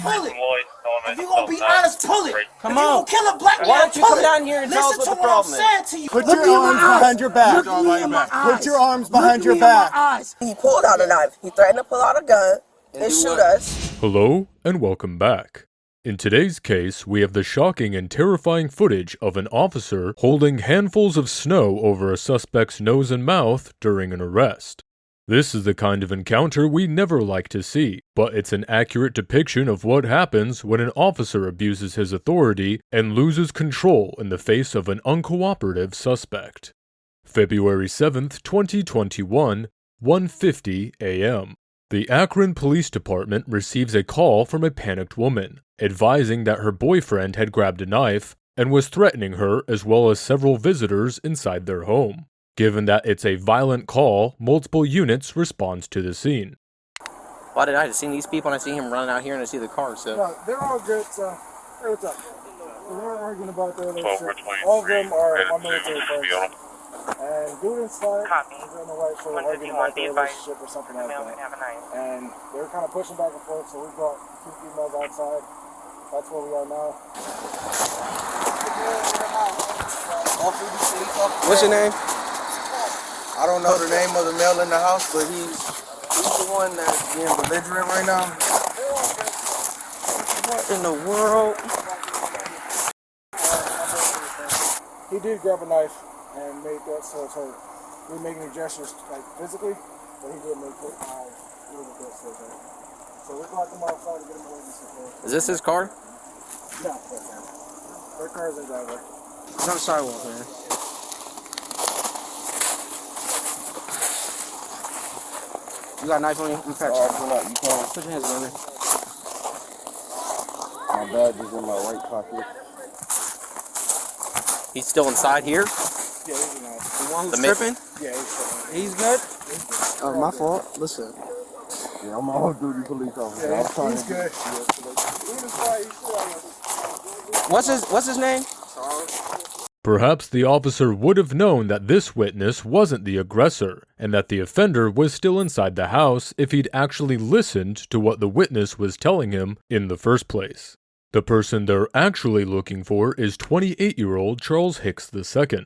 pull it. If you gonna be honest, pull it. Come on. You gonna kill a black man, why don't you come down here and tell us what the problem is? Put your arms behind your back. Put your arms behind your back. He pulled out a knife. He threatened to pull out a gun and shoot us. Hello and welcome back. In today's case, we have the shocking and terrifying footage of an officer holding handfuls of snow over a suspect's nose and mouth during an arrest. This is the kind of encounter we never like to see, but it's an accurate depiction of what happens when an officer abuses his authority and loses control in the face of an uncooperative suspect. February 7th, 2021, 1:50 a.m. The Akron Police Department receives a call from a panicked woman, advising that her boyfriend had grabbed a knife and was threatening her as well as several visitors inside their home. Given that it's a violent call, multiple units respond to the scene. Why did I just see these people and I see him running out here and I see the car, so... No, they're all good, so... Hey, what's up? So they're arguing about their relationship. All of them are my military friends. And dude inside, he's in the white shirt, arguing about their relationship or something like that. And they were kind of pushing back and forth, so we brought two females outside. That's where we are now. What's your name? I don't know the name of the male in the house, but he's the one that's being belligerent right now. What in the world? He did grab a knife and made that so it's hurt. We didn't make any gestures like physically, but he did make it a little bit so hurt. So we brought them outside to get him away from support. Is this his car? No, their car's in driveway. It's on the sidewalk, man. You got a knife on you? You catch it. Pull up. You can't. Put your hands on me. My badge is in my right pocket. He's still inside here? Yeah, he's in there. The one who's tripping? Yeah, he's tripping. He's good? Oh, my fault. Listen. Yeah, I'm a whole duty police officer. Yeah, he's good. What's his name? Perhaps the officer would have known that this witness wasn't the aggressor, and that the offender was still inside the house if he'd actually listened to what the witness was telling him in the first place. The person they're actually looking for is 28-year-old Charles Hicks II.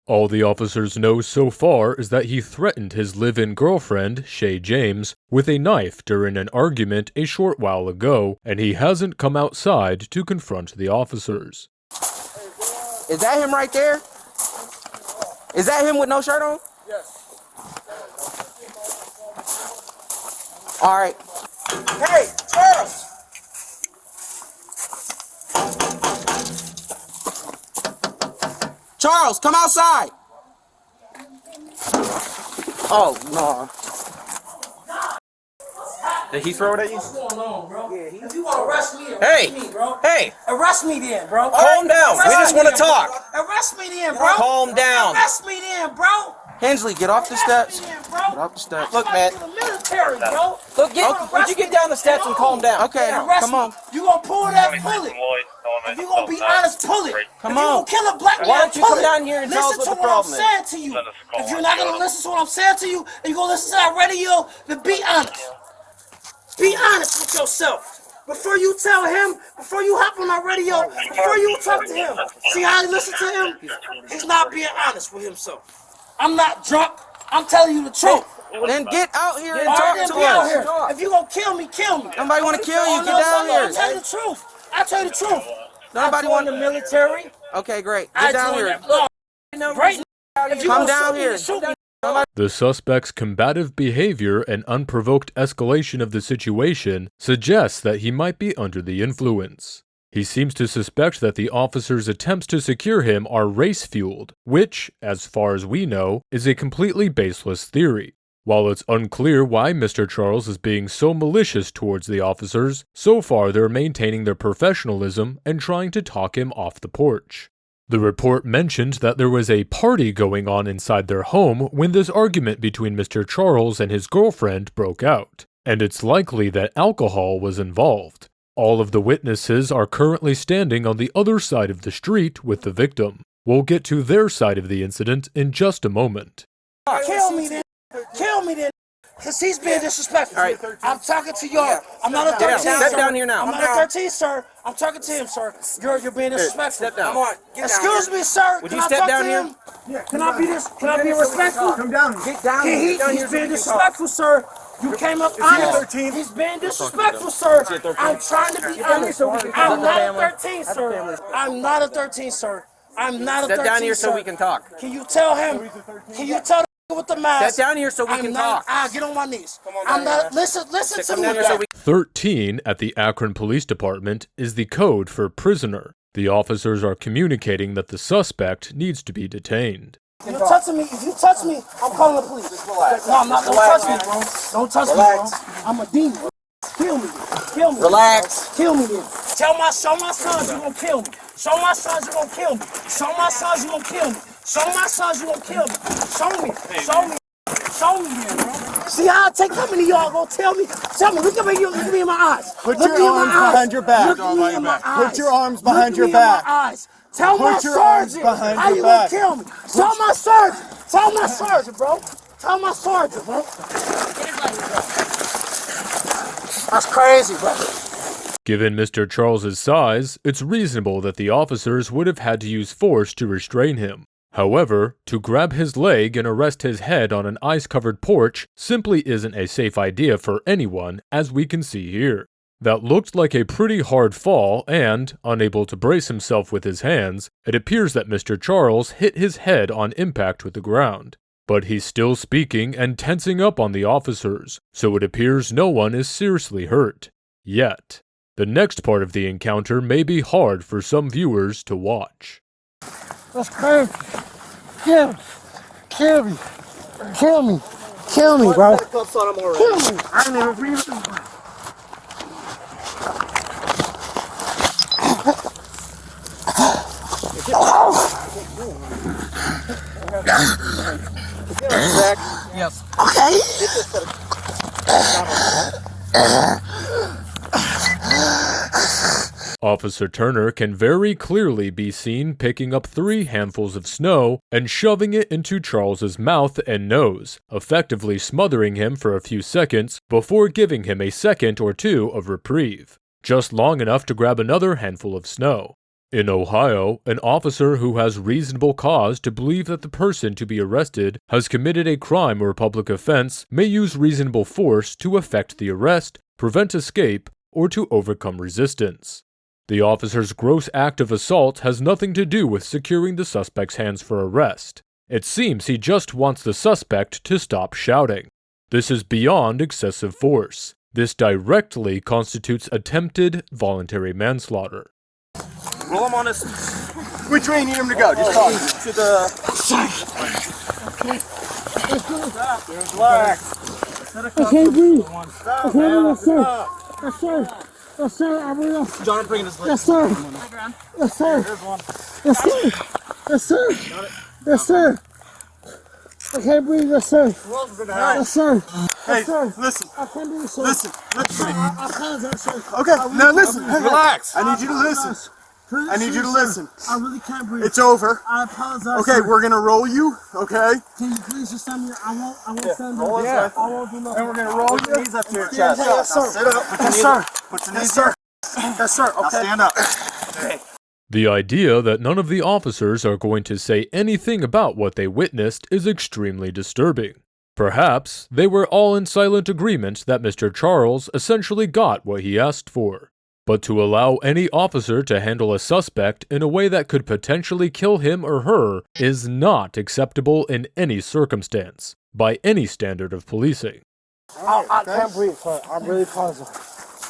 All the officers know so far is that he threatened his live-in girlfriend, Shay James, with a knife during an argument a short while ago, and he hasn't come outside to confront the officers. Is that him right there? Is that him with no shirt on? Yes. All right. Hey, Charles! Charles, come outside! Oh, no. Did he throw it at you? What's going on, bro? Yeah, if you want to arrest me, Hey! me, bro. Hey! Arrest me then, bro. Calm down. We just want to talk. Arrest me then, bro. Calm down. Arrest me then, bro. Hensley, get off the steps. Arrest me then, bro. Get off the steps. Look, man. To the military, bro. Look, would you get down the steps and calm down? Okay, Arrest come on. me. You gonna pull that, pull it. If you gonna be honest, pull it. Come if you on. gonna kill a black man, Why don't you pull come it. down here and tell us what the problem is? Listen to what I'm saying to you. If you're not gonna listen to what I'm saying to you, and you're gonna listen to that radio, then be honest. Be honest with yourself. Before you tell him, before you hop on that radio, before you talk to him, see how he listen to him? He's not being honest with himself. I'm not drunk. I'm telling you the truth. Then get out here and All right, talk then to be out us. here. If you gonna kill me, kill me. Nobody want to kill you. Oh, Get no, down no, here. I'll tell you the truth. I'll tell you the truth. Nobody I want joined the military. Okay, great. I Get down joined here. that- Right now, if you Come gonna down shoot me, here. then shoot me. The suspect's combative behavior and unprovoked escalation of the situation suggests that he might be under the influence. He seems to suspect that the officers' attempts to secure him are race-fueled, which, as far as we know, is a completely baseless theory. While it's unclear why Mr. Charles is being so malicious towards the officers, so far they're maintaining their professionalism and trying to talk him off the porch. The report mentioned that there was a party going on inside their home when this argument between Mr. Charles and his girlfriend broke out, and it's likely that alcohol was involved. All of the witnesses are currently standing on the other side of the street with the victim. We'll get to their side of the incident in just a moment. Kill me then. Kill me then. Because he's being disrespectful. All right. I'm talking to y'all. I'm not a 13, Step sir. down here now. I'm not a 13, sir. I'm talking to him, sir. You're being disrespectful. Step down. Excuse me, sir. Would Can you I step talk down to here? him? Can I be respectful? Come down. Get down here. He's being disrespectful, sir. You came up honest. He's being disrespectful, sir. I'm trying to be honest. I'm not a 13, sir. I'm not a 13, sir. I'm not a 13, Step down here sir. so we can talk. Can you tell him? Can you tell the with the mask? Step down here so we can talk. Get on my knees. I'm not. Listen to me. 13 at the Akron Police Department is the code for prisoner. The officers are communicating that the suspect needs to be detained. If you touch me, I'm calling the police. No, I'm not. Don't touch me, bro. Don't touch me, bro. I'm a demon. Kill me. Kill me. Relax. Kill me then. Show my sons you gonna kill me. Show my sons you gonna kill me. Show my sons you gonna kill me. Show my sons you gonna kill me. Show me. Show me. Show me then, bro. See how how many of y'all gonna tell me? Tell me. Look at me in my eyes. Put your arms behind your back. Look at me in my eyes. Put your arms behind your Look at me in back. my eyes. Tell my Put your arms sergeant behind how your you back. gonna kill me. Tell my sergeant. Tell my sergeant, bro. Tell my sergeant, bro. That's crazy, bro. Given Mr. Charles's size, it's reasonable that the officers would have had to use force to restrain him. However, to grab his leg and arrest his head on an ice-covered porch simply isn't a safe idea for anyone, as we can see here. That looked like a pretty hard fall, and, unable to brace himself with his hands, it appears that Mr. Charles hit his head on impact with the ground. But he's still speaking and tensing up on the officers, so it appears no one is seriously hurt. Yet. The next part of the encounter may be hard for some viewers to watch. That's crazy. Kill me. Kill me. Kill me. Kill me, bro. Kill me. I ain't never breathing. Yes. Okay. Officer Turner can very clearly be seen picking up 3 handfuls of snow and shoving it into Charles's mouth and nose, effectively smothering him for a few seconds before giving him a second or two of reprieve, just long enough to grab another handful of snow. In Ohio, an officer who has reasonable cause to believe that the person to be arrested has committed a crime or public offense may use reasonable force to effect the arrest, prevent escape, or to overcome resistance. The officer's gross act of assault has nothing to do with securing the suspect's hands for arrest. It seems he just wants the suspect to stop shouting. This is beyond excessive force. This directly constitutes attempted voluntary manslaughter. Roll him on his... Which way you need him to go? Just talk. To the... Relax. I can't breathe. I can't breathe. Yes, sir. Yes, sir. Yes, sir. I'm real. John, bring his leg. Yes, sir. Yes, sir. Yes, sir. Yes, sir. Yes, sir. I can't breathe. Yes, sir. Yes, sir. Hey, listen. I can't breathe, sir. Listen. Listen. I apologize, sir. Okay, now listen. Relax. I need you to listen. I need you to listen. I really can't breathe. It's over. I apologize. Okay, sir. we're gonna roll you. Okay. Can you please just stand here? I won't stand there. Yeah. I won't do nothing. And we're gonna roll your knees up to your Yeah, chest. yes, sir. Sit up. Yes, sir. Put your Yes, knees sir. up. Yes, sir. Now Okay. stand up. The idea that none of the officers are going to say anything about what they witnessed is extremely disturbing. Perhaps they were all in silent agreement that Mr. Charles essentially got what he asked for. But to allow any officer to handle a suspect in a way that could potentially kill him or her is not acceptable in any circumstance, by any standard of policing. I can't breathe, sir. I really apologize.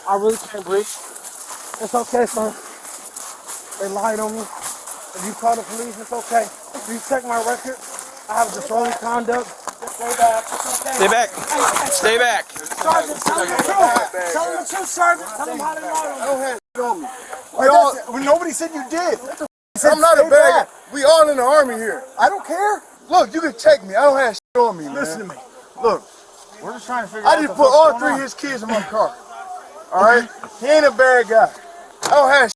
I really can't breathe. It's okay, sir. They lied on me. If you call the police, it's okay. If you check my record, I have disorderly conduct. Stay back. It's okay. Stay back. Stay back. Sergeant, tell them the truth. Tell them the truth, Sergeant. Tell them how they lied on me. Nobody said you did. I'm not a bad guy. We all in the army here. I don't care. Look, you can check me. I don't have shit on me, man. Listen to me. Look, We're just trying to figure out. I just put all 3 of his kids in my car. All right? He ain't a bad guy. I don't have shit.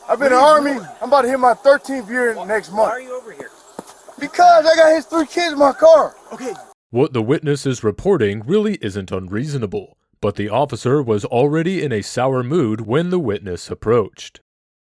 I've been in the army. I'm about to hit my 13th year next month. Why are you over here? Because I got his 3 kids in my car. Okay, What the witness is reporting really isn't unreasonable, but the officer was already in a sour mood when the witness approached.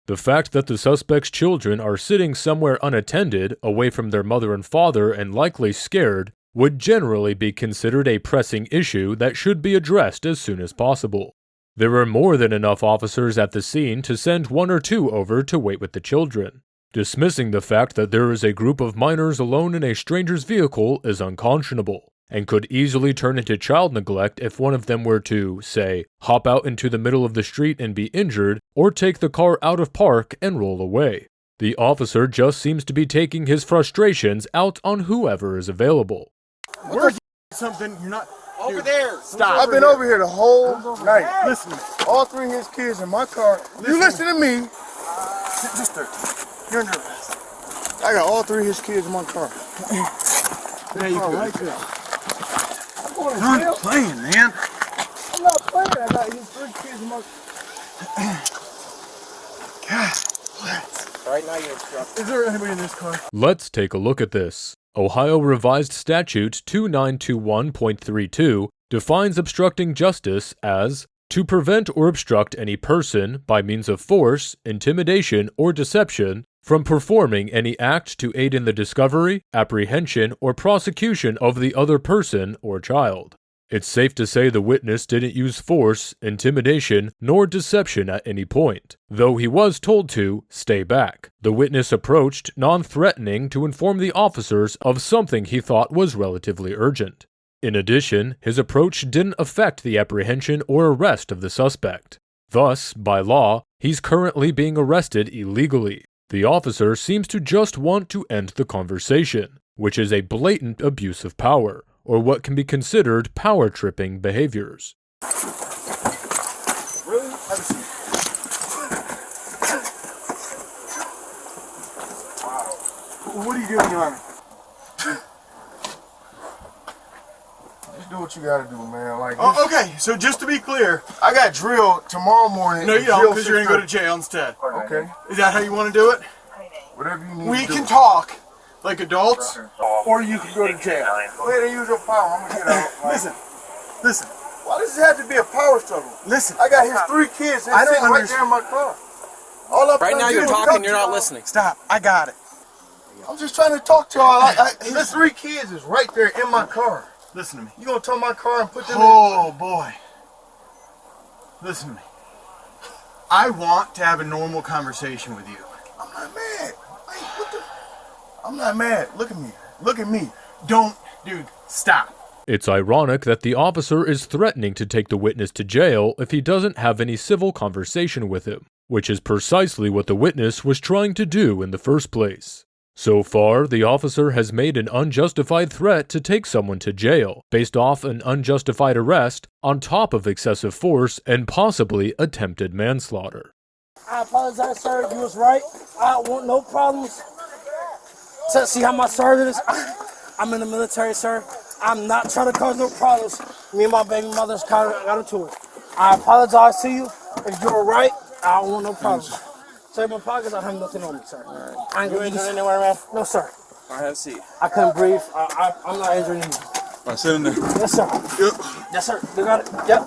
The fact that the suspect's children are sitting somewhere unattended, away from their mother and father and likely scared, would generally be considered a pressing issue that should be addressed as soon as possible. There are more than enough officers at the scene to send 1 or 2 over to wait with the children. Dismissing the fact that there is a group of minors alone in a stranger's vehicle is unconscionable, and could easily turn into child neglect if one of them were to, say, hop out into the middle of the street and be injured, or take the car out of park and roll away. The officer just seems to be taking his frustrations out on whoever is available. We're something you're not. Over there. Stop. I've been over here the whole night. Listen. All 3 of his kids in my car. You listen to me. Just you're under arrest. I got all 3 of his kids in my car. There you go. Right there. I'm going to I'm jail. playing, man. I'm not playing. I got his 3 kids in my Right now you're obstructing. Is there anybody in this car? Let's take a look at this. Ohio Revised Statute 2921.32 defines obstructing justice as to prevent or obstruct any person, by means of force, intimidation, or deception, from performing any act to aid in the discovery, apprehension, or prosecution of the other person or child. It's safe to say the witness didn't use force, intimidation, nor deception at any point, though he was told to stay back. The witness approached non-threatening to inform the officers of something he thought was relatively urgent. In addition, his approach didn't affect the apprehension or arrest of the suspect. Thus, by law, he's currently being arrested illegally. The officer seems to just want to end the conversation, which is a blatant abuse of power, or what can be considered power-tripping behaviors. Really? Have a seat. Wow. What are you doing, Your Honor? Just do what you gotta do, man. Like, Oh, okay, so just to be clear, I got drilled tomorrow morning. no, you don't, drill because you're going to go to 6:30. jail instead. Okay. Is that how you want to do it? Whatever you need We to do. can talk like adults, or you can go to jail. Go ahead and use your power. I'm gonna get out. Like, Listen, why does it have to be a power struggle? listen. I got his 3 kids. They're I don't sitting right understand. there in my car. All I'm Right trying now to you're do is talking, talk you're to not y'all. listening. Stop. I got it. I'm just trying to talk to y'all. His 3 kids is right there in my car. Listen to me. You gonna tow my car and put them Oh, boy. Listen to me. I want to have a normal conversation with you. in? I'm not mad. Like, what the? I'm not mad. Look at me. Look at me. Don't, dude, stop. It's ironic that the officer is threatening to take the witness to jail if he doesn't have any civil conversation with him, which is precisely what the witness was trying to do in the first place. So far, the officer has made an unjustified threat to take someone to jail, based off an unjustified arrest, on top of excessive force and possibly attempted manslaughter. I apologize, sir. You was right. I don't want no problems. See how my sergeant is? I'm in the military, sir. I'm not trying to cause no problems. Me and my baby mother's got into it. I apologize to you. If you're right, I don't want no problems. Sir, my pockets, I have nothing on me, sir. Alright. I ain't You gonna injured use- anywhere, man? No, sir. Alright, have a seat. I couldn't breathe. I'm not injuring you. Alright, sit in there. Yes, sir. Yep. Yes, sir. You got it? Yep.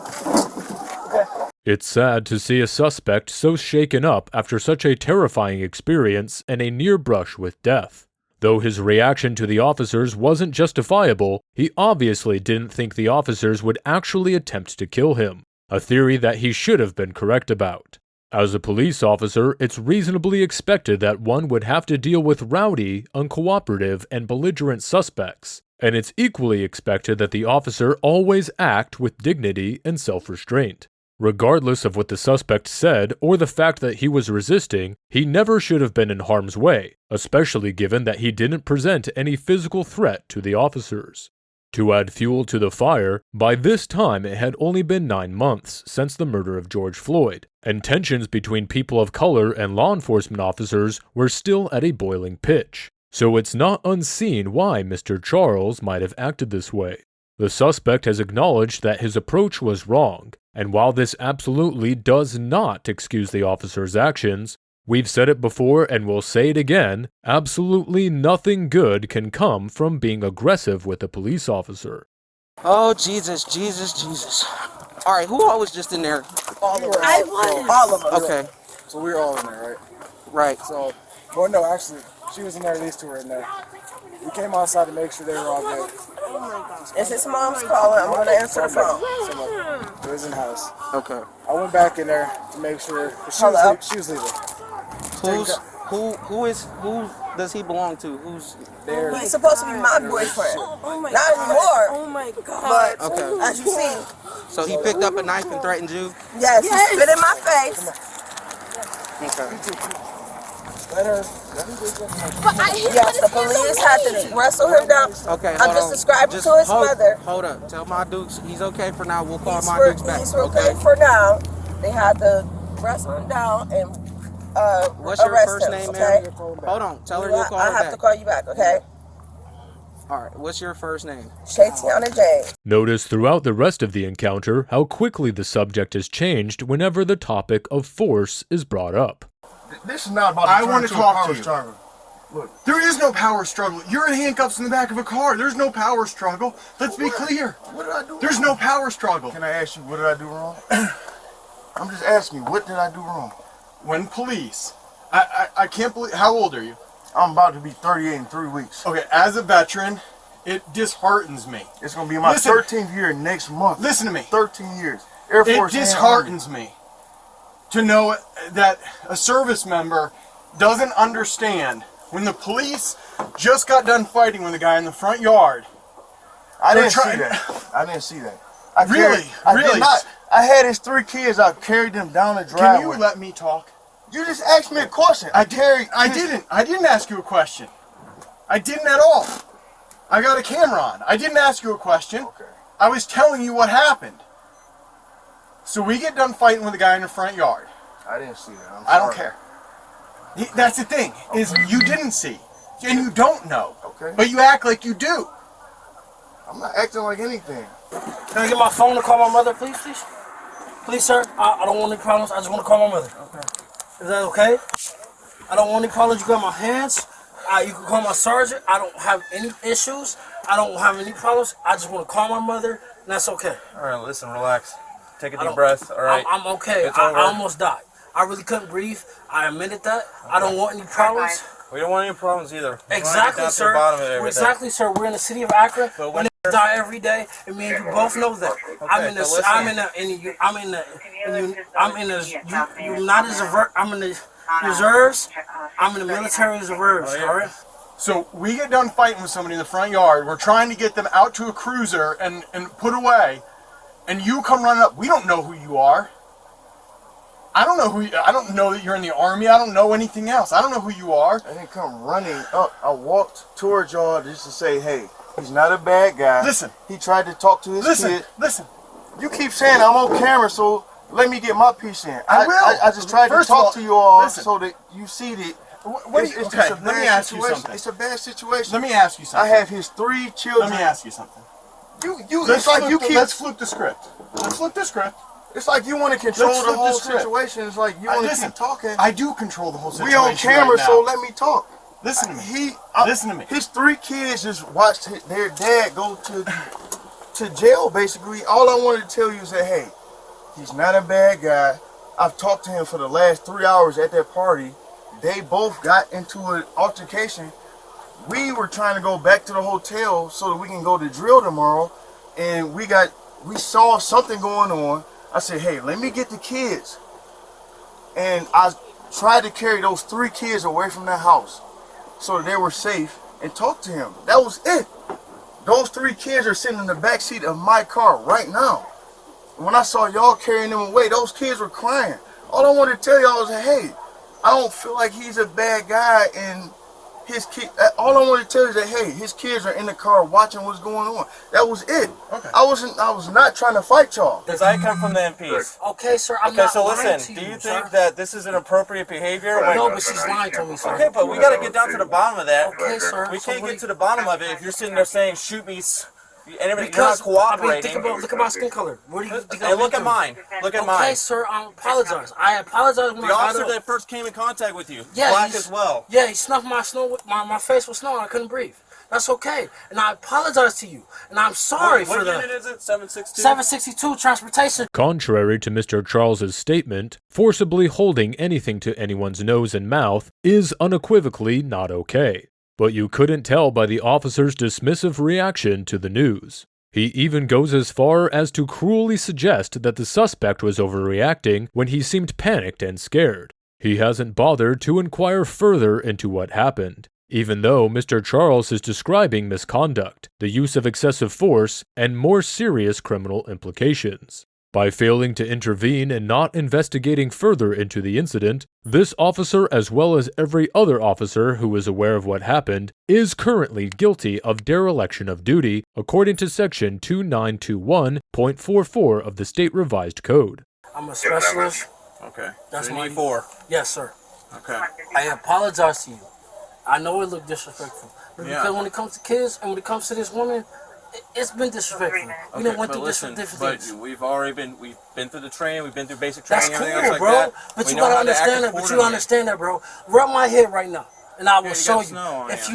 Okay. It's sad to see a suspect so shaken up after such a terrifying experience and a near brush with death. Though his reaction to the officers wasn't justifiable, he obviously didn't think the officers would actually attempt to kill him, a theory that he should have been correct about. As a police officer, it's reasonably expected that one would have to deal with rowdy, uncooperative, and belligerent suspects, and it's equally expected that the officer always act with dignity and self-restraint. Regardless of what the suspect said or the fact that he was resisting, he never should have been in harm's way, especially given that he didn't present any physical threat to the officers. To add fuel to the fire, by this time it had only been 9 months since the murder of George Floyd, and tensions between people of color and law enforcement officers were still at a boiling pitch. So it's not unseen why Mr. Charles might have acted this way. The suspect has acknowledged that his approach was wrong, and while this absolutely does not excuse the officer's actions, We've said it before and we'll say it again, absolutely nothing good can come from being aggressive with a police officer. Oh, Jesus, Jesus, Jesus. All right, who all was just in there? All of us. I was. All of us. Okay. So we were all in there, right? Right. So, well, no, actually, she was in there, these two were in there. We came outside to make sure they were all good. It's his mom's calling. I'm going to answer the phone. It was in the house. Okay. I went back in there to make sure. She was leaving. Who does he belong to? Who's there? He's supposed to be my boyfriend. Not anymore. Oh my God. But okay. As you see. So he picked up a knife and threatened you? Yes. He spit in my face. Okay. Let her. Yes, the police had to wrestle him down. Okay, I'm just describing to his mother. Hold up. Tell my Dukes he's okay for now. We'll call my Dukes back. He's okay for now. They had to wrestle him down and what's your arrest first him, name, okay? ma'am? Hold on. Tell her you'll call her back. I have to call you back, okay? All right. What's your first name? Shatiana Jane. Notice throughout the rest of the encounter how quickly the subject has changed whenever the topic of force is brought up. This is not about I want to talk to you. Struggle. Look, there is no power struggle. You're in handcuffs in the back of a car. There's no power struggle. Let's be clear. What did I do? There's no power struggle. Can I ask you, what did I do wrong? I'm just asking you, what did I do wrong? When police, I can't believe, how old are you? I'm about to be 38 in 3 weeks. Okay, as a veteran, it disheartens me. It's going to be my 13th year next month. Listen to me. 13 years. Air Force. It disheartens me to know that a service member doesn't understand when the police just got done fighting with a guy in the front yard. I didn't see that. I didn't see that. I really? Did not. I had his 3 kids. I carried them down the driveway. Can you let me talk? You just asked me a question. I didn't ask you a question. I didn't at all. I got a camera on. I didn't ask you a question. Okay. I was telling you what happened. So we get done fighting with a guy in the front yard. I didn't see that. I don't care. That's the thing, is you didn't see. And you don't know. Okay. But you act like you do. I'm not acting like anything. Can I get my phone to call my mother, please? Please, sir. I don't want any problems. I just want to call my mother. Okay. Is that okay? I don't want any problems. You got my hands. You can call my sergeant. I don't have any issues. I don't have any problems. I just want to call my mother, and that's okay. All right, listen, relax. Take a deep breath, all right? I'm okay. I almost died. I really couldn't breathe. I admitted that. Okay. I don't want any problems. We don't want any problems either. Exactly, sir. Exactly, sir. We're in the city of Akron. But when they die every day, and me and you both know that. Okay, I'm in the reserves. I'm in the military reserves. All right. So we get done fighting with somebody in the front yard. We're trying to get them out to a cruiser and put away. And you come running up. We don't know who you are. I don't know that you're in the Army. I don't know anything else. I don't know who you are. I didn't come running up. I walked towards y'all just to say, hey, he's not a bad guy. Listen. He tried to talk to his kid. Listen. You keep saying I'm on camera, so let me get my piece in. I will. I just tried to talk to you all so that you see that. Let me ask you something. It's a bad situation. Let me ask you something. I have his 3 children. Let me ask you something. Let's flip the script. Let's flip the script. It's like you want to control the whole situation. It's like you want to keep talking. I do control the whole situation. We on camera, so let me talk. Listen to me. Listen to me. His 3 kids just watched their dad go to jail, basically. All I wanted to tell you is that, hey, he's not a bad guy. I've talked to him for the last 3 hours at that party. They both got into an altercation. We were trying to go back to the hotel so that we can go to drill tomorrow, and we saw something going on. I said, hey, let me get the kids. And I tried to carry those 3 kids away from the house so that they were safe and talk to him. That was it. Those 3 kids are sitting in the back seat of my car right now. When I saw y'all carrying them away, those kids were crying. All I wanted to tell y'all is that, hey, I don't feel like he's a bad guy, and his kid. All I want to tell you is that, hey, his kids are in the car watching what's going on. That was it. Okay. I was not trying to fight y'all. Does I come from the MPs? Okay, sir. So listen. Do you think that this is inappropriate behavior? No, but she's lying to me, sir. Okay, but we got to get down to the bottom of that. Okay, sir. We can't get to the bottom of it if you're sitting there saying, shoot me. You're not Because cooperating. look at my skin color. What do you think? Hey, look at mine. Look at mine. Okay, sir, I apologize. I apologize. The officer that first came in contact with you, yeah, black as well. Yeah, he snuffed my face with snow and I couldn't breathe. That's okay. And I apologize to you. And I'm sorry for that. What unit is it? 762? 762 transportation. Contrary to Mr. Charles's statement, forcibly holding anything to anyone's nose and mouth is unequivocally not okay. But you couldn't tell by the officer's dismissive reaction to the news. He even goes as far as to cruelly suggest that the suspect was overreacting when he seemed panicked and scared. He hasn't bothered to inquire further into what happened, even though Mr. Charles is describing misconduct, the use of excessive force, and more serious criminal implications. By failing to intervene and not investigating further into the incident, this officer, as well as every other officer who is aware of what happened, is currently guilty of dereliction of duty according to Section 2921.44 of the State Revised Code. I'm a specialist. Okay. That's so my need 4. Yes, sir. Okay. I apologize to you. I know it looked disrespectful, but because when it comes to kids and when it comes to this woman, it's been disrespectful. We done went through different things. We've been through the training, we've been through basic That's training, cool, everything else bro. like that. But you gotta understand that. But you understand that, bro. Rub my head right now, and I will show you.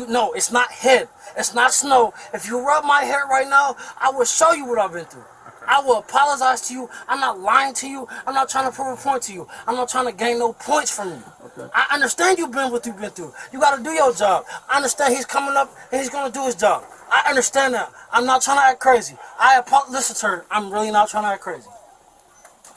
No, it's not head. It's not snow. If you rub my head right now, I will show you what I've been through. I will apologize to you. I'm not lying to you. I'm not trying to prove a point to you. I'm not trying to gain no points from you. Okay. I understand you've been what you've been through. You got to do your job. I understand he's coming up and he's going to do his job. I understand that. I'm not trying to act crazy. Listen, sir, I'm really not trying to act crazy.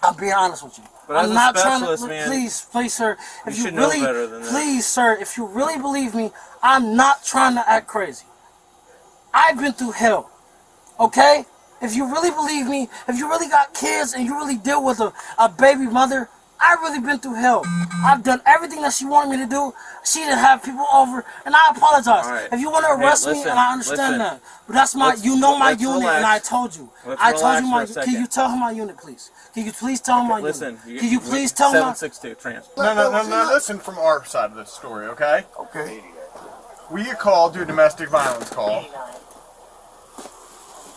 I'm being honest with you. But I'm not trying to. man, please, sir. If you you really, please, sir, if you really believe me, I'm not trying to act crazy. I've been through hell. Okay? If you really believe me, if you really got kids and you really deal with a baby mother, I've really been through hell. I've done everything that she wanted me to do. She didn't have people over, and I apologize. Right. If you want to arrest me, and I understand that, but that's my, my unit, and I told you. I told you my. Can you tell him my unit, please? Can you please tell him my unit? Can you please tell him? 762 transfer. No. Listen from our side of this story, okay? Okay. We get called to a domestic violence call.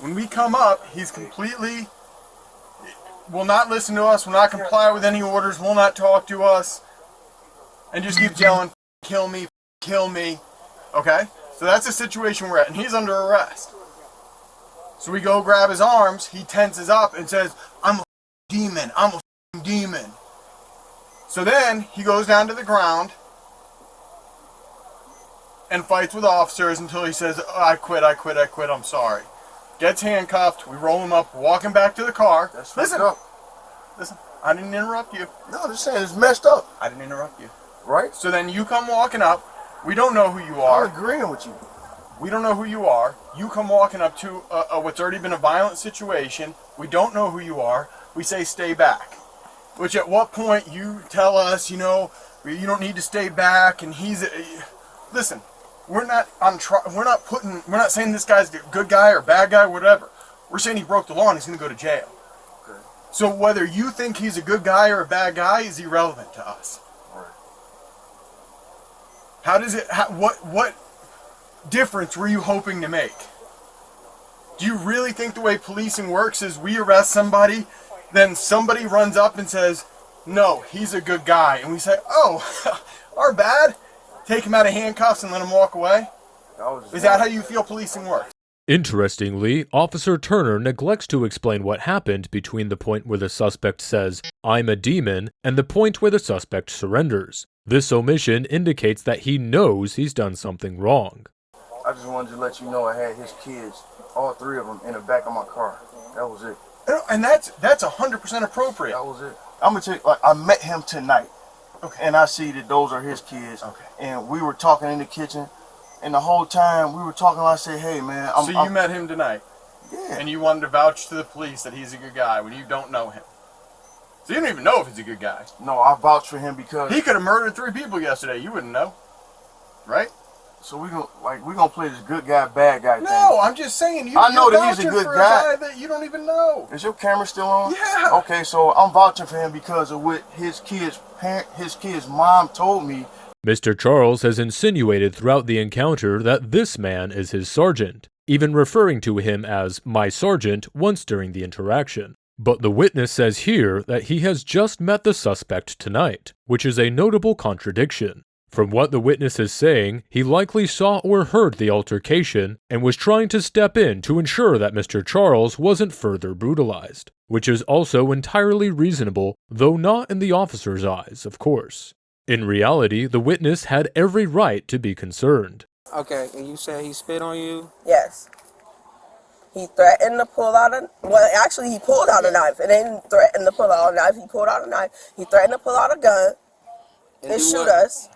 When we come up, he's completely will not listen to us, will not comply with any orders, will not talk to us, and just keeps yelling, kill me, okay? So that's the situation we're at, and he's under arrest. So we go grab his arms, he tenses up and says, I'm a demon, I'm a demon. So then he goes down to the ground and fights with officers until he says, I quit, I'm sorry. Gets handcuffed, we roll him up, walk him back to the car. Listen, I didn't interrupt you. No, this saying it's messed up. I didn't interrupt you. Right? So then you come walking up, we don't know who you are. I'm agreeing with you. We don't know who you are. You come walking up to what's already been a violent situation. We don't know who you are. We say stay back. Which at what point you tell us, you don't need to stay back, and listen. We're not saying this guy's a good guy or bad guy, whatever. We're saying he broke the law and he's going to go to jail. Okay. So whether you think he's a good guy or a bad guy is irrelevant to us. All right. What difference were you hoping to make? Do you really think the way policing works is we arrest somebody, then somebody runs up and says, no, he's a good guy, and we say, oh, our bad? Take him out of handcuffs and let him walk away? Is that how you feel policing works? Interestingly, Officer Turner neglects to explain what happened between the point where the suspect says, I'm a demon, and the point where the suspect surrenders. This omission indicates that he knows he's done something wrong. I just wanted to let you know I had his kids, all 3 of them, in the back of my car. That was it. And that's 100% appropriate. That was it. I'm going to tell you, I met him tonight. Okay. And I see that those are his kids. Okay. And we were talking in the kitchen, and the whole time we were talking, I said, hey, man. You met him tonight? Yeah. And you wanted to vouch to the police that he's a good guy when you don't know him? So you don't even know if he's a good guy? No, I vouched for him because... He could have murdered 3 people yesterday. You wouldn't know. Right? So we're gonna play this good guy, bad guy thing. No, I'm just saying. I know that he's a good guy. That you don't even know. Is your camera still on? Yeah. Okay, so I'm vouching for him because of what his kid's mom told me. Mr. Charles has insinuated throughout the encounter that this man is his sergeant. even referring to him as my sergeant once during the interaction. But the witness says here that he has just met the suspect tonight, which is a notable contradiction. From what the witness is saying, he likely saw or heard the altercation and was trying to step in to ensure that Mr. Charles wasn't further brutalized, which is also entirely reasonable, though not in the officer's eyes, of course. In reality, the witness had every right to be concerned. Okay, and you said he spit on you? Yes. He threatened to pull out a, well, actually he pulled out a knife. It didn't threaten to pull out a knife. He pulled out a knife. He threatened to pull out a gun and shoot us.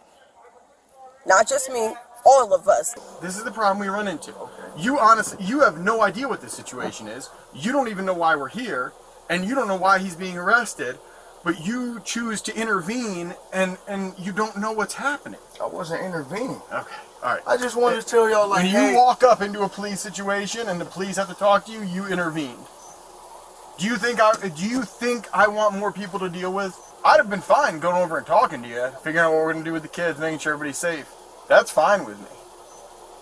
Not just me, all of us. This is the problem we run into. You honestly, you have no idea what the situation is. You don't even know why we're here, and you don't know why he's being arrested, but you choose to intervene, and you don't know what's happening. I wasn't intervening. Okay, all right. I just wanted to tell y'all, like, when hey, you walk up into a police situation and the police have to talk to you, you intervened. Do you think I want more people to deal with? I'd have been fine going over and talking to you, figuring out what we're going to do with the kids, making sure everybody's safe. That's fine with me.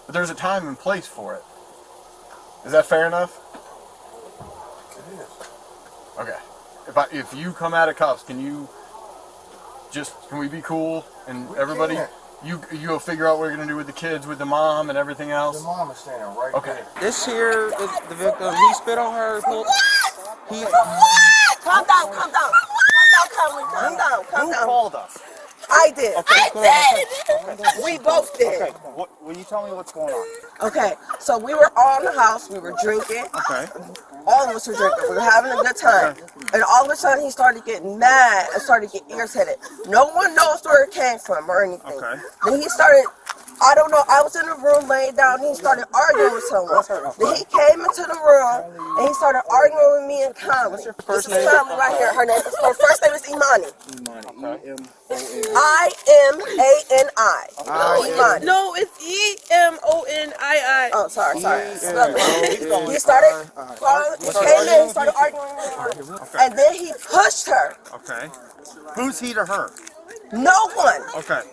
But there's a time and place for it. Is that fair enough? it is. Okay. If you come out of cuffs, can we be cool and everybody? You'll figure out what you're going to do with the kids, with the mom and everything else? The mom is standing right there. This here is the victim. He spit on her. Calm down. Calm down, calm down. Who called us? I did. Okay, I did. We both did. Okay, will you tell me what's going on? Okay, so we were all in the house. We were drinking. Okay. All of us were drinking. We were having a good time. And all of a sudden, he started getting mad and started getting irritated. No one knows where it came from or anything. Okay. Then he started, I don't know, I was in the room laying down and he started arguing with someone. Then he came into the room and he started arguing with me and Conley. This is Conley right here. Her first name is Imani. I-M-A-N-I. Imani. No, it's E-M-O-N-I-I. Oh, sorry. He started calling, he came in, he started arguing with her. And then he pushed her. Okay. Who's he to her? No one. Okay.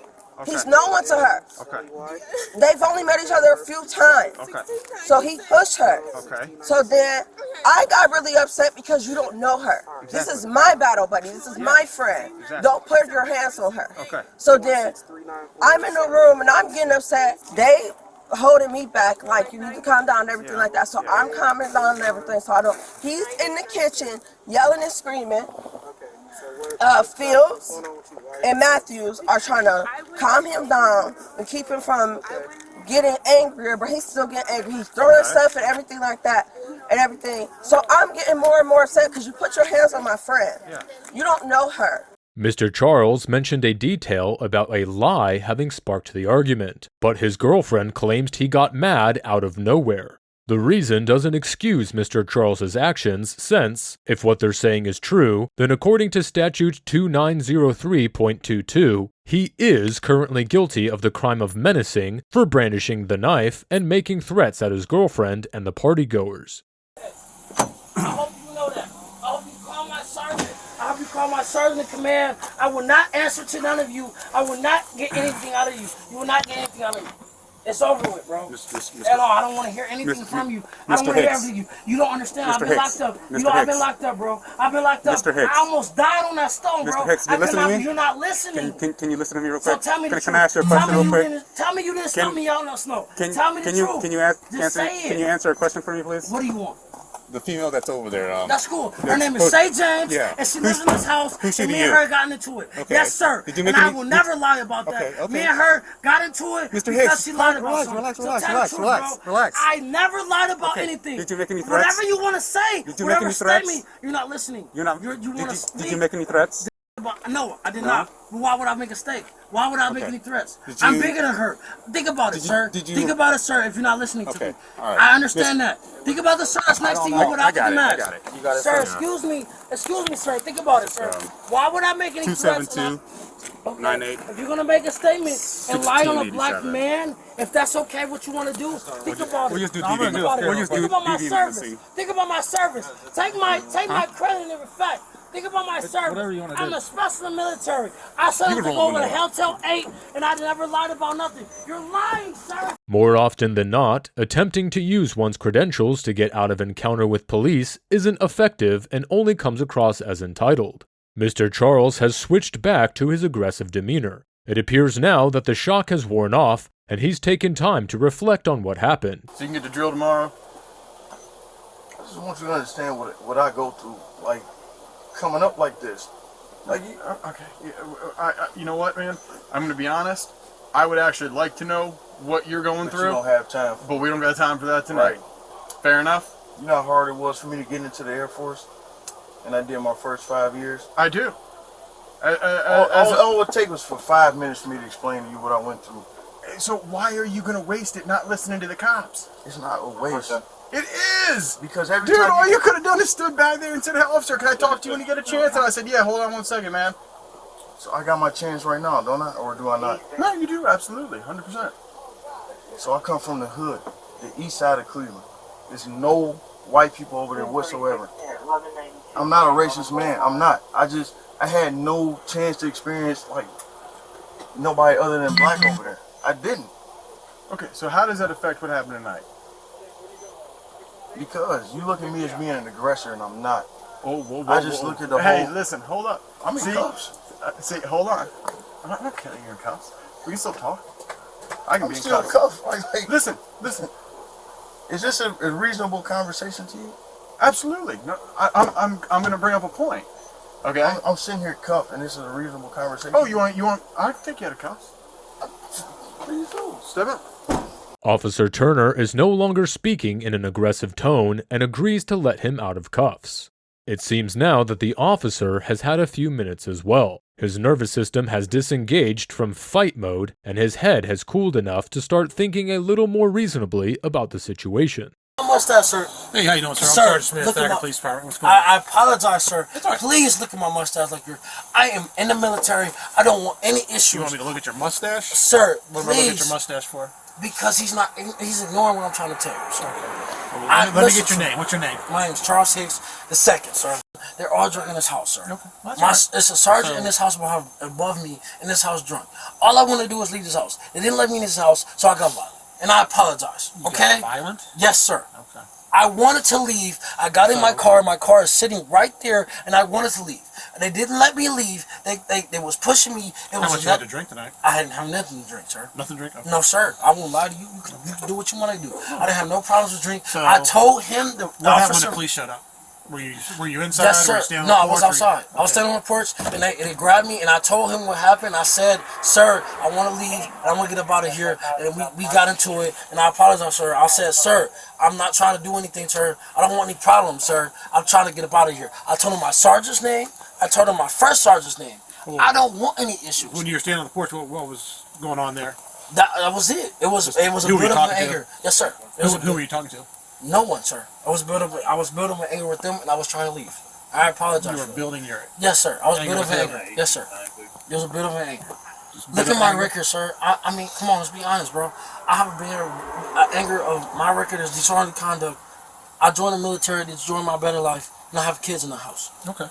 He's no one to her. Okay. They've only met each other a few times. Okay. So he pushed her. Okay. So then I got really upset because you don't know her. Exactly. This is my battle buddy. This is my friend. Exactly. Don't put your hands on her. Okay. So then I'm in the room and I'm getting upset. They holding me back, like, you need to calm down and everything like that. So I'm calming down and everything. So I don't. He's in the kitchen yelling and screaming. Fields and Matthews are trying to calm him down and keep him from getting angrier, but he's still getting angry. He's throwing stuff and everything like that and everything. So I'm getting more and more upset because you put your hands on my friend. You don't know her. Mr. Charles mentioned a detail about a lie having sparked the argument, but his girlfriend claims he got mad out of nowhere. The reason doesn't excuse Mr. Charles's actions since, if what they're saying is true, then according to Statute 2903.22, he is currently guilty of the crime of menacing for brandishing the knife and making threats at his girlfriend and the partygoers. I hope you know that. I hope you call my sergeant. I hope you call my sergeant in command. I will not answer to none of you. I will not get anything out of you. You will not get anything out of me. It's over with, bro. At all. I don't want to hear anything from you. I don't want to hear everything. You don't understand. I've been locked up. You know, I've been locked up, bro. I've been locked up. I almost died on that stone, bro. You're not listening. Can you listen to me real quick? So tell me the truth. Can I ask you a question real quick? Tell me you didn't stop me out in the snow. Tell me the truth. Can you answer a question for me, please? What do you want? The female that's over there. That's cool. Her name is Say James, and she lives in this house, and me and her got into it. Okay. Yes, sir. And I will never lie about that. Me and her got into it because she lied about something. Relax. I never lied about anything. Did you make any threats? Whatever you want to say, did you make any threats? You're not listening. Did you make any threats? No, I did not. Why would I make a mistake? Why would I make any threats? I'm bigger than her. Think about it, sir. Think about it, sir, if you're not listening to me. I understand that. Think about the sir that's next to you without the mask. I got it. Sir, excuse me, sir. Think about it, sir. Why would I make any threats? 272-98. If you're gonna make a statement and lie on a black man, if that's okay, what you want to do, think about it. Think about my service. Think about my service. Take my credit and fact. Think about my service. Whatever you want to do. I'm a special in the military. I said I was going to go with a Helltail 8, and I never lied about nothing. You're lying, sir. More often than not, attempting to use one's credentials to get out of encounter with police isn't effective and only comes across as entitled. Mr. Charles has switched back to his aggressive demeanor. It appears now that the shock has worn off, and he's taken time to reflect on what happened. So you can get the drill tomorrow? I just want you to understand what I go through, like, coming up like this. Like, Okay. Yeah, you know what, man? I'm going to be honest. I would actually like to know what you're going but through. you don't have time for But we don't got time for that tonight. Right. Fair enough? You know how hard it was for me to get into the Air Force? And I did my first 5 years? I do. All it would take was for 5 minutes for me to explain to you what I went through. So why are you going to waste it not listening to the cops? It's not a waste. It is! Because every Dude, time all you could have done is stood back there and said, "Hey, officer, can I talk to you when you get a chance?" And I said, "Yeah, hold on 1 second, man." So I got my chance right now, don't I? Or do I not? No, you do, absolutely, 100%. So I come from the hood, the east side of Cleveland. There's no white people over there whatsoever. I'm not a racist man. I'm not. I had no chance to experience, like, nobody other than black over there. I didn't. Okay, so how does that affect what happened tonight? Because you look at me as being an aggressor, and I'm not. Whoa, I just look at the Hey, whole... listen, hold up. I'm in cuffs. See, hold on. I'm not killing you in cuffs. We can still talk. I can I'm be in still cuffs. cuffed. Like, Listen. is this a reasonable conversation to you? Absolutely. No, I'm going to bring up a point. Okay. I'm sitting here cuffed, and this is a reasonable conversation. Oh, you want? I can take you out of cuffs. Please do. Step up. Officer Turner is no longer speaking in an aggressive tone and agrees to let him out of cuffs. It seems now that the officer has had a few minutes as well. His nervous system has disengaged from fight mode, and his head has cooled enough to start thinking a little more reasonably about the situation. My mustache, sir. Hey, how you doing, sir? Sir, I'm Sergeant Smith, look at Thagard my- Police Department. What's going on? I apologize, sir. It's all right. Please look at my mustache like you're... I am in the military. I don't want any issues. You want me to look at your mustache? Sir, What am I looking at your please. mustache for? Because he's ignoring what I'm trying to tell you, sir. Well, let me listen, get your sir. name. What's your name? My name's Charles Hicks II, sir. They're all drunk in this house, sir. Okay, that's all right. It's a sergeant So- in this house above me in this house drunk. All I want to do is leave this house. They didn't let me in this house, so I got violent. And I apologize, You okay? got violent? Yes, sir. Okay. I wanted to leave. I got in my car. My car is sitting right there, and I wanted to leave. And they didn't let me leave. They was pushing me. How much you had to drink tonight? I didn't have nothing to drink, sir. Nothing to drink? Okay. No, sir. I won't lie to you. You can do what you want to do. I didn't have no problems with drink. So, I told him, the What happened when officer... the police showed up? Were you inside Yes, or sir. you standing No, on I the was porch, or outside. I was standing on the porch, and they grabbed me, and I told him what happened. I said, "Sir, I want to leave, and I want to get up out of here." And we got into it, and I apologize, sir. I said, "Sir, I'm not trying to do anything, sir. I don't want any problems, sir. I'm trying to get up out of here." I told him my sergeant's name. I told him my first sergeant's name. I don't want any issues. When you were standing on the porch, what was going on there? That was it. It was a Who were you bit of talking to? anger. Yes, sir. It was Who were you talking to? No one, sir. I was building my anger with them, and I was trying to leave. I apologize. You were for it. building your... Yes, sir. I was anger building with anger. them. Yes, sir. It was a bit of an anger. Look bit at of my anger? record, sir. I mean, come on, let's be honest, bro. I have a bit of anger of my record is disorderly conduct. I joined the military to join my better life, and I have kids in the house. Okay.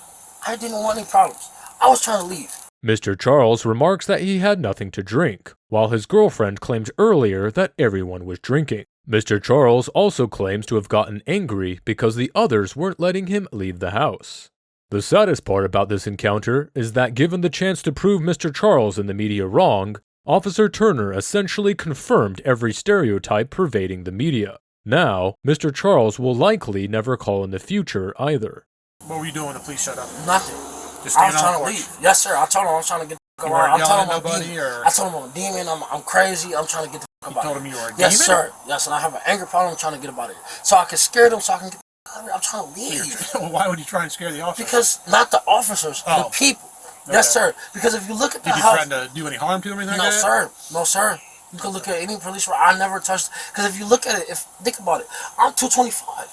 I didn't want any problems. I was trying to leave. Mr. Charles remarks that he had nothing to drink, while his girlfriend claimed earlier that everyone was drinking. Mr. Charles also claims to have gotten angry because the others weren't letting him leave the house. The saddest part about this encounter is that given the chance to prove Mr. Charles and the media wrong, Officer Turner essentially confirmed every stereotype pervading the media. Now, Mr. Charles will likely never call in the future either. What were you doing when the police showed up? Nothing. Just I was standing on trying the to porch? leave. Yes, sir. I told him I was trying to get the fuck You out. weren't I told yelling him at I'm a nobody, demon. or- I told him I'm a demon. I'm crazy. I'm trying to get the fuck You out. told him you were a Yes, demon? sir. Yes, and I have an anger problem. I'm trying to get up out of here. So I can scare them so I can get the fuck out of here. I'm trying to leave. Well, why would you try and scare the officers? Because not the officers, Oh. the people. Yes, Okay. sir. Because if you look at the Did you house... try to do any harm to them or anything No, like that? sir. No, sir. You can look at any police where I never touched... Because if you look at it, think about it. I'm 225.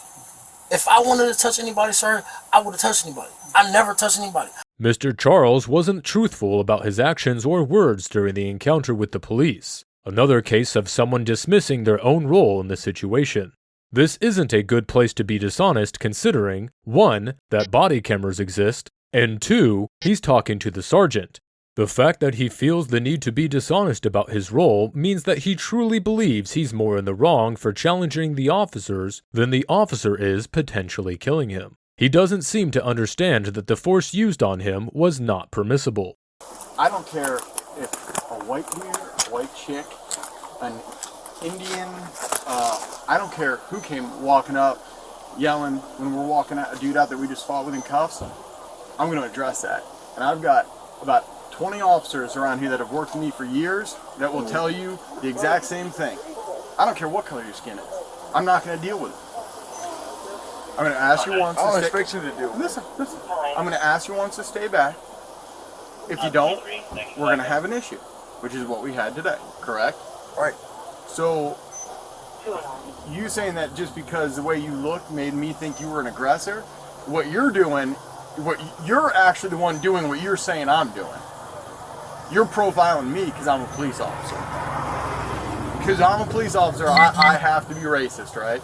If I wanted to touch anybody, sir, I would have touched anybody. I never touched anybody. Mr. Charles wasn't truthful about his actions or words during the encounter with the police. Another case of someone dismissing their own role in the situation. This isn't a good place to be dishonest considering, 1. that body cameras exist, And 2, he's talking to the sergeant. The fact that he feels the need to be dishonest about his role means that he truly believes he's more in the wrong for challenging the officers than the officer is potentially killing him. He doesn't seem to understand that the force used on him was not permissible. I don't care if a white dude, a white chick, an Indian, I don't care who came walking up, yelling when we're walking out, a dude out that we just fought with in cuffs. I'm going to address that. And I've got about 20 officers around here that have worked with me for years that will tell you the exact same thing. I don't care what color your skin is. I'm not going to deal with it. I'm going to ask you once. I don't expect you to do it. Listen. I'm going to ask you once to stay back. If you don't, we're going to have an issue, which is what we had today, correct? Right. So, you saying that just because the way you look made me think you were an aggressor, what you're actually the one doing what you're saying I'm doing. You're profiling me because I'm a police officer. Because I'm a police officer, I have to be racist, right?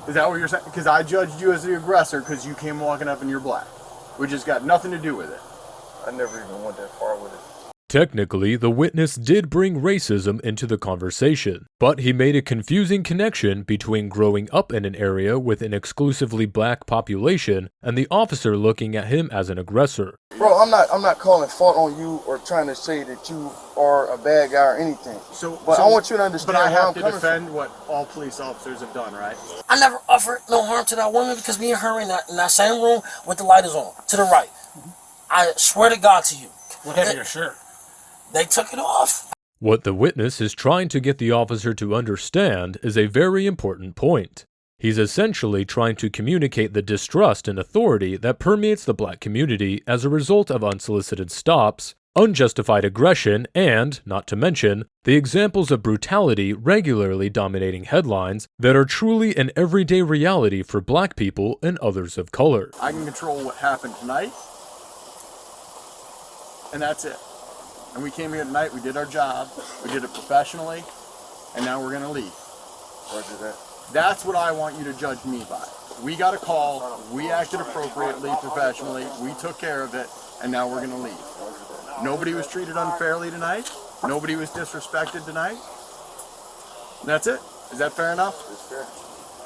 Is that what you're saying? Because I judged you as the aggressor because you came walking up and you're black, which has got nothing to do with it. I never even went that far with it. Technically, the witness did bring racism into the conversation, but he made a confusing connection between growing up in an area with an exclusively black population and the officer looking at him as an aggressor. Bro, I'm not calling fault on you or trying to say that you are a bad guy or anything. But I want you to understand. But I have to defend what all police officers have done, right? I never offered no harm to that woman because me and her in that same room with the lighters on, to the right. I swear to God to you. What happened to your shirt? They took it off. What the witness is trying to get the officer to understand is a very important point. He's essentially trying to communicate the distrust and authority that permeates the black community as a result of unsolicited stops, unjustified aggression, and, not to mention, the examples of brutality regularly dominating headlines that are truly an everyday reality for black people and others of color. I can control what happened tonight, and that's it. And we came here tonight, we did our job, we did it professionally, and now we're going to leave. Roger that. That's what I want you to judge me by. We got a call, we acted appropriately, professionally, we took care of it, and now we're going to leave. Nobody was treated unfairly tonight. Nobody was disrespected tonight. That's it. Is that fair enough? It's fair.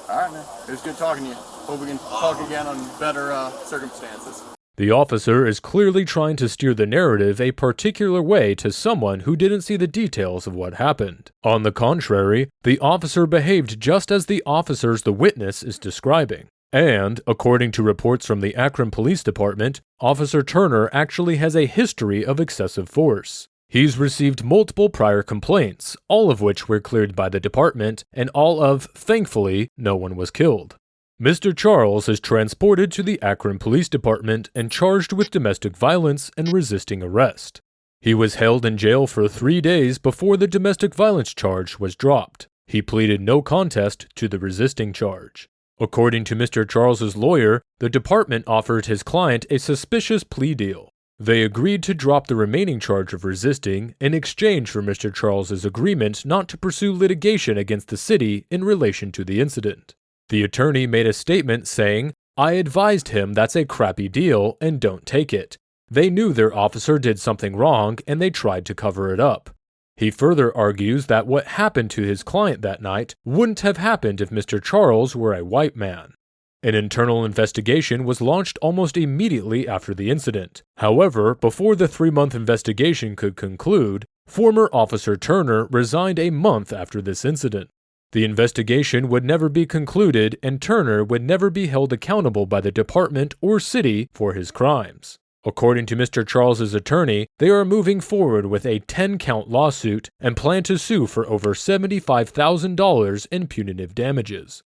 All right, man. It was good talking to you. Hope we can talk again on better circumstances. The officer is clearly trying to steer the narrative a particular way to someone who didn't see the details of what happened. On the contrary, the officer behaved just as the officers the witness is describing. And, according to reports from the Akron Police Department, Officer Turner actually has a history of excessive force. He's received multiple prior complaints, all of which were cleared by the department, and all of, thankfully, no one was killed. Mr. Charles is transported to the Akron Police Department and charged with domestic violence and resisting arrest. He was held in jail for 3 days before the domestic violence charge was dropped. He pleaded no contest to the resisting charge. According to Mr. Charles's lawyer, the department offered his client a suspicious plea deal. They agreed to drop the remaining charge of resisting in exchange for Mr. Charles's agreement not to pursue litigation against the city in relation to the incident. The attorney made a statement saying, "I advised him that's a crappy deal and don't take it. They knew their officer did something wrong and they tried to cover it up." He further argues that what happened to his client that night wouldn't have happened if Mr. Charles were a white man. An internal investigation was launched almost immediately after the incident. However, before the 3-month investigation could conclude, former Officer Turner resigned a month after this incident. The investigation would never be concluded and Turner would never be held accountable by the department or city for his crimes. According to Mr. Charles's attorney, they are moving forward with a 10-count lawsuit and plan to sue for over $75,000 in punitive damages.